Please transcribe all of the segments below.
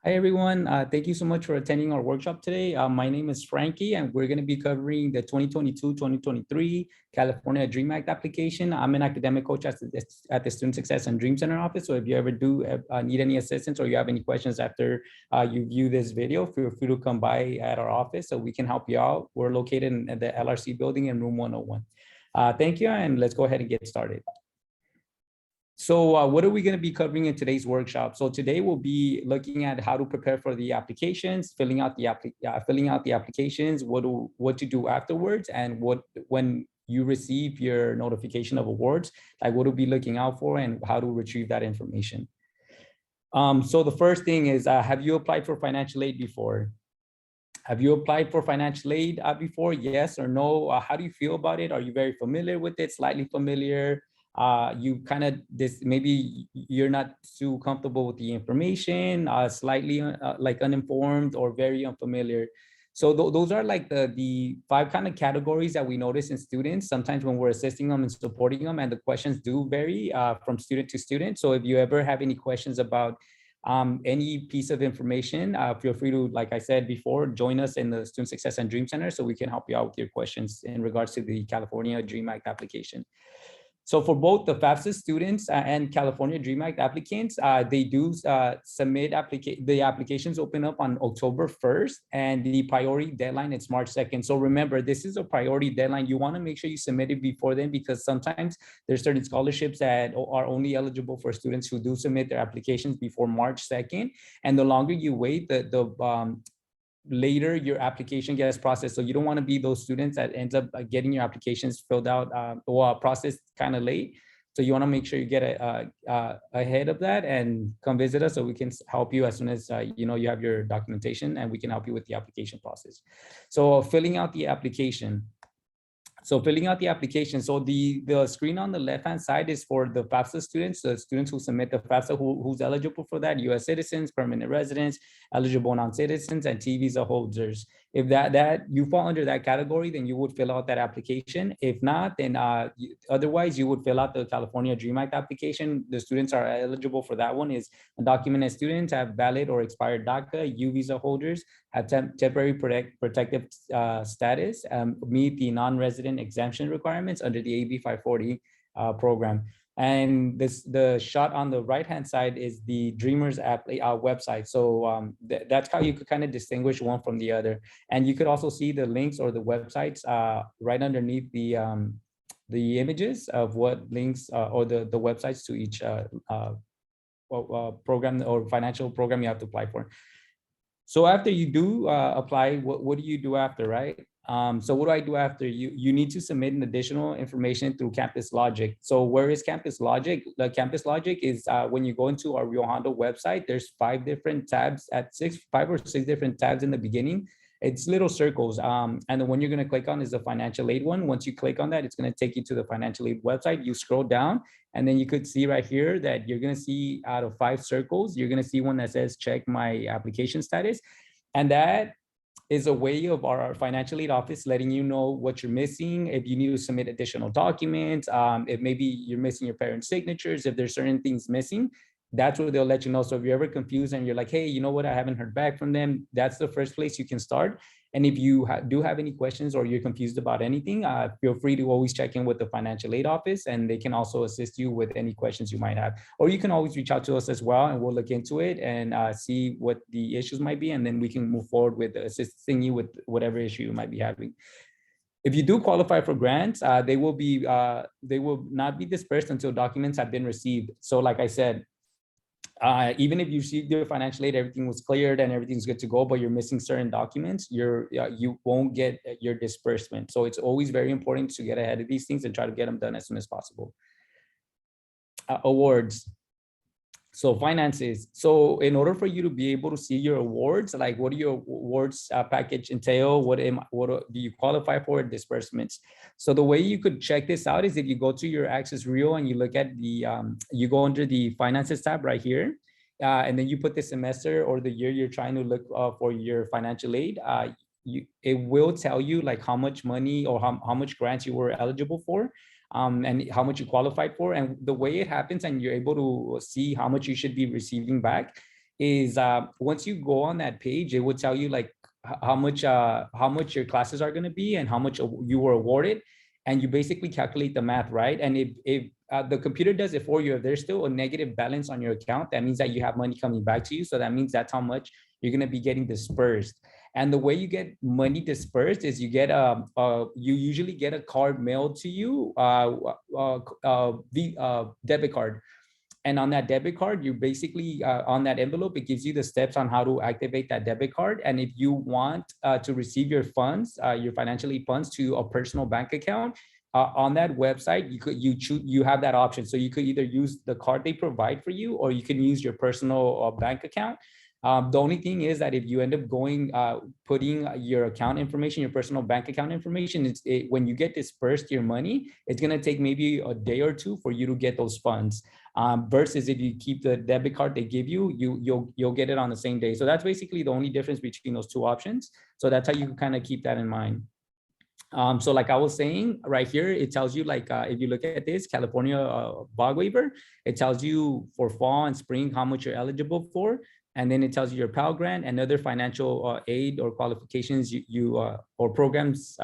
Hi, everyone. Thank you so much for attending our workshop today. My name is Frankie, and we're going to be covering the 2022-2023 California Dream Act application. I'm an academic coach at the Student Success and Dream Center office. So if you ever do need any assistance or you have any questions after you view this video, feel free to come by at our office so we can help you out. We're located in the LRC building in room 101. Thank you, and let's go ahead and get started. So what are we going to be covering in today's workshop? So today we'll be looking at how to prepare for the applications, filling out the applications, what to do afterwards, and when you receive your notification of awards, like what to be looking out for and how to retrieve that information. So the first thing is, have you applied for financial aid before? Have you applied for financial aid before? Yes or no? How do you feel about it? Are you very familiar with it? Slightly familiar? You kind of maybe you're not too comfortable with the information, slightly like uninformed or very unfamiliar. So those are like the 5 kind of categories that we notice in students sometimes when we're assisting them and supporting them, and the questions do vary from student to student. So if you ever have any questions about any piece of information, feel free to, like I said before, join us in the Student Success and Dream Center so we can help you out with your questions in regards to the California Dream Act application. So for both the FAFSA students and California Dream Act applicants, they do submit the applications open up on October 1st, and the priority deadline is March 2nd. So remember, this is a priority deadline. You want to make sure you submit it before then, because sometimes there's certain scholarships that are only eligible for students who do submit their applications before March 2nd. And the longer you wait, the later your application gets processed. So you don't want to be those students that ends up getting your applications filled out or processed kind of late. So you want to make sure you get ahead of that and come visit us so we can help you as soon as you have your documentation, and we can help you with the application process. So filling out the application. So filling out the application. So the screen on the left-hand side is for the FAFSA students, the students who submit the FAFSA, who's eligible for that: U.S. citizens, permanent residents, eligible non-citizens, and T visa holders. If that you fall under that category, then you would fill out that application. If not, then otherwise you would fill out the California Dream Act application. The students are eligible for that one is undocumented students, have valid or expired DACA, U visa holders, have temporary protective status, meet the non-resident exemption requirements under the AB 540 program. And the shot on the right-hand side is the Dreamers app website. So that's how you could kind of distinguish one from the other. And you could also see the links or the websites right underneath the images of what links or the websites to each program or financial program you have to apply for. So after you do apply, what do you do after, right? So what do I do after? You need to submit an additional information through Campus Logic. So where is Campus Logic? The Campus Logic is when you go into our Rio Hondo website, there's 5 different tabs five or six different tabs in the beginning. It's little circles. And the one you're going to click on is the financial aid one. Once you click on that, it's going to take you to the financial aid website. You scroll down, and then you could see right here that you're going to see out of 5 circles, you're going to see one that says check my application status. And that is a way of our financial aid office letting you know what you're missing, if you need to submit additional documents, if maybe you're missing your parents' signatures, if there's certain things missing. That's where they'll let you know. So if you're ever confused and you're like, hey, you know what, I haven't heard back from them, that's the first place you can start. And if you do have any questions or you're confused about anything, feel free to always check in with the financial aid office, and they can also assist you with any questions you might have. Or you can always reach out to us as well, and we'll look into it and see what the issues might be, and then we can move forward with assisting you with whatever issue you might be having. If you do qualify for grants, they will not be dispersed until documents have been received. So like I said, even if you received your financial aid, everything was cleared and everything's good to go, but you're missing certain documents, you won't get your disbursement. So it's always very important to get ahead of these things and try to get them done as soon as possible. Awards. So finances. So in order for you to be able to see your awards, like what do your awards package entail? What do you qualify for? Disbursements. So the way you could check this out is if you go to your Access Rio and you look at the, you go under the finances tab right here, and then you put the semester or the year you're trying to look for your financial aid. It will tell you like how much money or how much grants you were eligible for. And how much you qualified for. And the way it happens, and you're able to see how much you should be receiving back, is once you go on that page, it will tell you like how much your classes are going to be and how much you were awarded, and you basically calculate the math, right? And if the computer does it for you, if there's still a negative balance on your account, that means that you have money coming back to you. So that means that's how much you're going to be getting dispersed. And the way you get money dispersed is you get you usually get a card mailed to you, the debit card. And on that debit card, you basically, on that envelope, it gives you the steps on how to activate that debit card. And if you want to receive your funds, your financial aid funds to a personal bank account, on that website, you have that option. So you could either use the card they provide for you, or you can use your personal bank account. The only thing is that if you end up going, putting your account information, your personal bank account information, when you get dispersed your money, it's going to take maybe a day or two for you to get those funds. Versus if you keep the debit card they give you, you'll get it on the same day. So that's basically the only difference between those two options. So that's how you can kind of keep that in mind. So like I was saying right here, it tells you like, if you look at this California bog waiver, it tells you for fall and spring how much you're eligible for. And then it tells you your Pell Grant and other financial aid or qualifications or programs,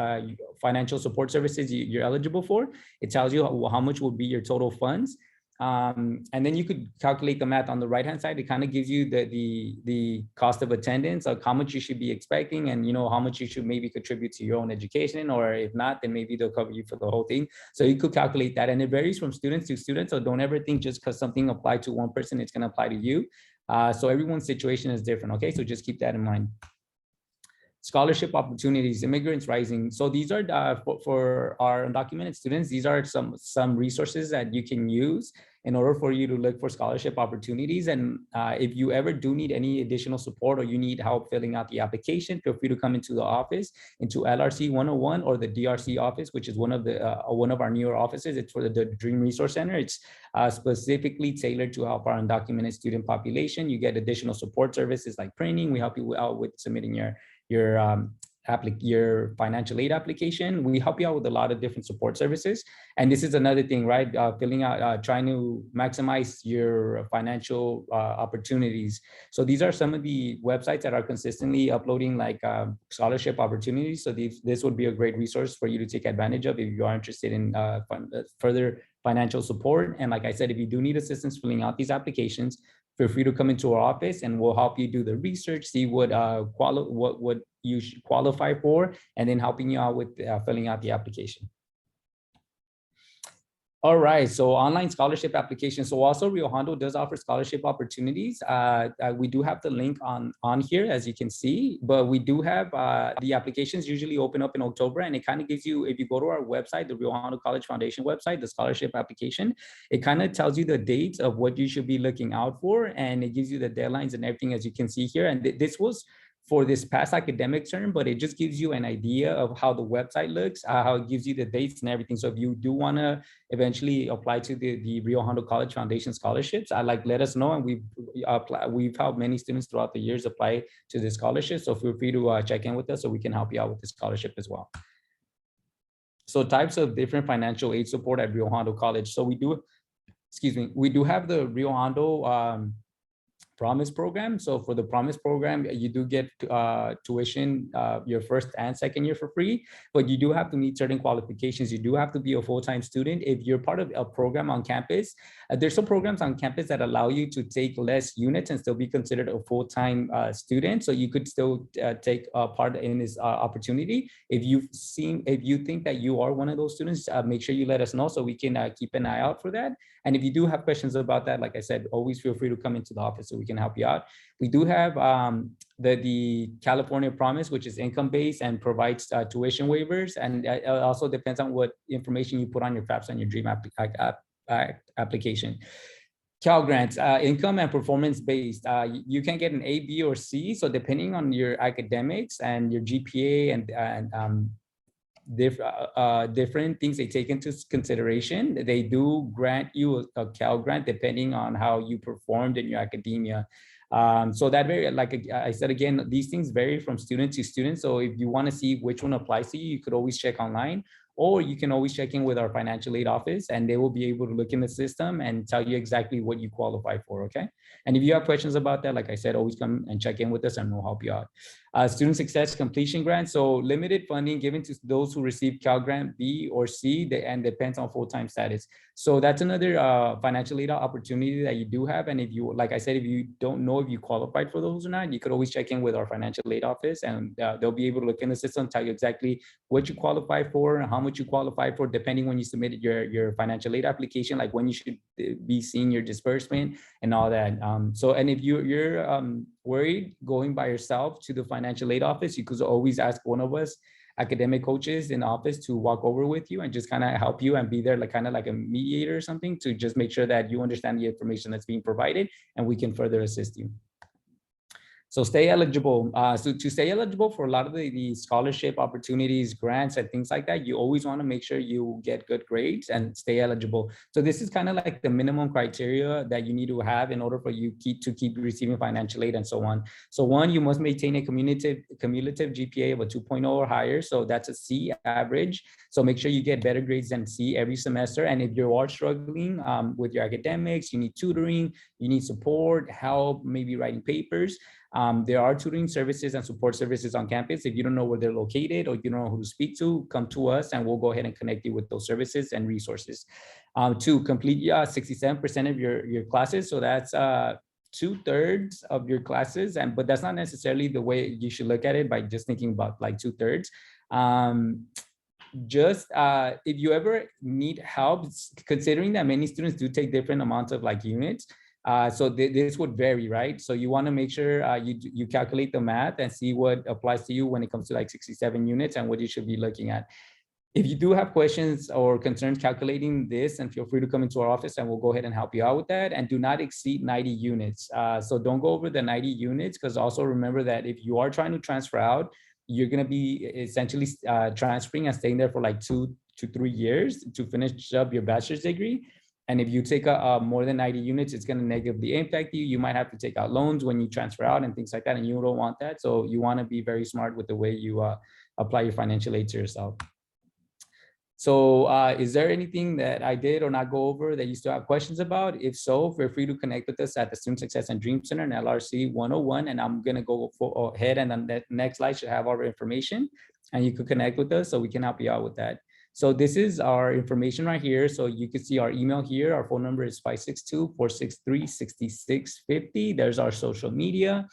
financial support services you're eligible for. It tells you how much will be your total funds. And then you could calculate the math on the right-hand side. It kind of gives you the cost of attendance, like how much you should be expecting, and how much you should maybe contribute to your own education, or if not, then maybe they'll cover you for the whole thing. So you could calculate that, and it varies from students to students. So don't ever think just because something applied to one person, it's going to apply to you. So everyone's situation is different. Okay, so just keep that in mind. Scholarship opportunities, immigrants rising. So these are for our undocumented students. These are some resources that you can use in order for you to look for scholarship opportunities. And if you ever do need any additional support, or you need help filling out the application, feel free to come into the office, into LRC 101 or the DRC office, which is one of our newer offices. It's for the Dream Resource Center. It's specifically tailored to help our undocumented student population. You get additional support services like printing. We help you out with submitting your financial aid application. We help you out with a lot of different support services. And this is another thing, right? Filling out, trying to maximize your financial opportunities. So these are some of the websites that are consistently uploading like scholarship opportunities. So this would be a great resource for you to take advantage of if you are interested in further financial support. And like I said, if you do need assistance filling out these applications, feel free to come into our office and we'll help you do the research, see what you should qualify for, and then helping you out with filling out the application. All right, so online scholarship application. So also Rio Hondo does offer scholarship opportunities. We do have the link on here, as you can see, but we do have the applications usually open up in October, and it kind of gives you, if you go to our website, the Rio Hondo College Foundation website, the scholarship application, it kind of tells you the dates of what you should be looking out for, and it gives you the deadlines and everything, as you can see here. And this was for this past academic term, but it just gives you an idea of how the website looks, how it gives you the dates and everything. So if you do want to eventually apply to the Rio Hondo College Foundation scholarships, let us know. And we've helped many students throughout the years apply to the scholarship. So feel free to check in with us so we can help you out with the scholarship as well. So types of different financial aid support at Rio Hondo College. So we do have the Rio Hondo Promise program. So for the Promise program, you do get tuition your first and second year for free, but you do have to meet certain qualifications. You do have to be a full-time student. If you're part of a program on campus, there's some programs on campus that allow you to take less units and still be considered a full-time student. So you could still take part in this opportunity. If you think that you are one of those students, make sure you let us know so we can keep an eye out for that. And if you do have questions about that, like I said, always feel free to come into the office so we can help you out. We do have the California Promise, which is income-based and provides tuition waivers. And it also depends on what information you put on your FAFSA and your DREAM application. Cal Grants, income and performance-based. You can get an A, B, or C. So depending on your academics and your GPA and different things they take into consideration, they do grant you a Cal Grant depending on how you performed in your academia. So that like I said, again, these things vary from student to student. So if you want to see which one applies to you, you could always check online, or you can always check in with our financial aid office, and they will be able to look in the system and tell you exactly what you qualify for, okay? And if you have questions about that, like I said, always come and check in with us and we'll help you out. Student Success Completion Grant. So limited funding given to those who receive Cal Grant B or C and depends on full-time status. So that's another financial aid opportunity that you do have. And if you, like I said, if you don't know if you qualified for those or not, you could always check in with our financial aid office, and they'll be able to look in the system, tell you exactly what you qualify for and how much you qualify for, depending when you submitted your financial aid application, like when you should be seeing your disbursement and all that. So, and if you're worried going by yourself to the financial aid office, you could always ask one of us academic coaches in the office to walk over with you and just kind of help you and be there, like kind of like a mediator or something, to just make sure that you understand the information that's being provided and we can further assist you. So stay eligible. So to stay eligible for a lot of the scholarship opportunities, grants, and things like that, you always want to make sure you get good grades and stay eligible. So this is kind of like the minimum criteria that you need to have in order for you to keep receiving financial aid and so on. So one, you must maintain a cumulative GPA of a 2.0 or higher. So that's a C average. So make sure you get better grades than C every semester. And if you are struggling with your academics, you need tutoring, you need support, help, maybe writing papers. There are tutoring services and support services on campus. If you don't know where they're located or you don't know who to speak to, come to us and we'll go ahead and connect you with those services and resources. To complete 67% of your classes. So that's 2/3 of your classes, but that's not necessarily the way you should look at it by just thinking about like 2/3. If you ever need help, considering that many students do take different amounts of like units, so this would vary, right? So you want to make sure you calculate the math and see what applies to you when it comes to like 67 units and what you should be looking at. If you do have questions or concerns calculating this, and feel free to come into our office and we'll go ahead and help you out with that. And do not exceed 90 units. So don't go over the 90 units, because also remember that if you are trying to transfer out, you're going to be essentially transferring and staying there for like 2 to 3 years to finish up your bachelor's degree. And if you take more than 90 units, it's going to negatively impact you. You might have to take out loans when you transfer out and things like that, and you don't want that. So you want to be very smart with the way you apply your financial aid to yourself. So is there anything that I did or not go over that you still have questions about? If so, feel free to connect with us at the Student Success and Dream Center in LRC 101. And I'm going to go ahead, and then the next slide should have our information, and you could connect with us so we can help you out with that. So this is our information right here. So you can see our email here. Our phone number is 562-463-6650. There's our social media.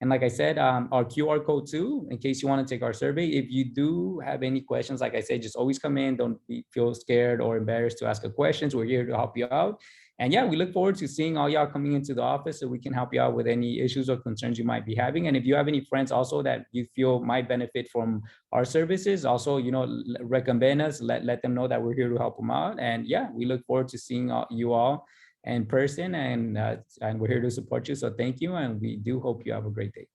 And like I said, our QR code too, in case you want to take our survey. If you do have any questions, like I said, just always come in. Don't feel scared or embarrassed to ask a questions. We're here to help you out. And yeah, we look forward to seeing all y'all coming into the office so we can help you out with any issues or concerns you might be having. And if you have any friends also that you feel might benefit from our services, also, recommend us, let them know that we're here to help them out. And yeah, we look forward to seeing you all in person, and we're here to support you. So thank you. And we do hope you have a great day.